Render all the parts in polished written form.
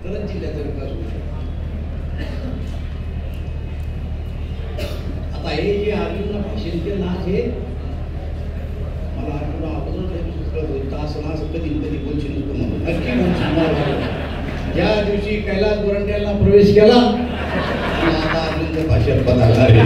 तरच जिल्ह्याचा विकास होऊ शकतो. आता हे जे अर्जुनला भाषण केलं ना, हे मला तुला अगोदर असं असं कधी कधी बोलशी नको म्हणून नक्की म्हणून ज्या दिवशी कैलास गोरंट्याला प्रवेश केला आता अर्जुनचं भाषण बदलणार आहे.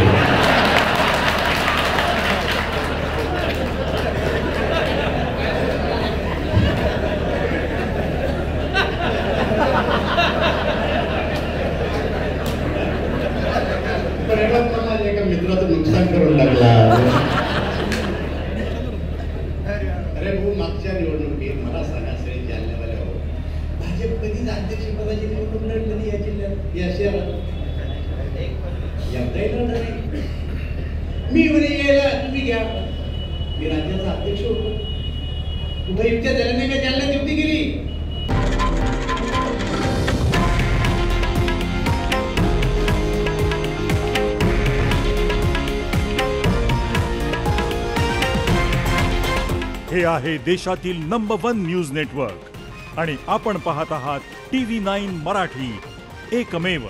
एका मित्राचं नुकसान करून टाकला. अरे भाऊ, मागच्या निवडणुकीत मला सांगा, श्री जालन्यावाले हो, भाजप कधीच अध्यक्षपदाची निवडणूक लढली या जिल्ह्यात, या शहरात एकदाही लढलं नाही. मी म्हणे यायला तुम्ही घ्या, मी राज्याचा अध्यक्ष होतो. कुठं युक्त्या झाल्या नाही का? जालन्यात युक्ती केली. हे आहे देशातील नंबर 1 न्यूज नेटवर्क आणि आपण पाहत आहात TV9 मराठी, एकमेव.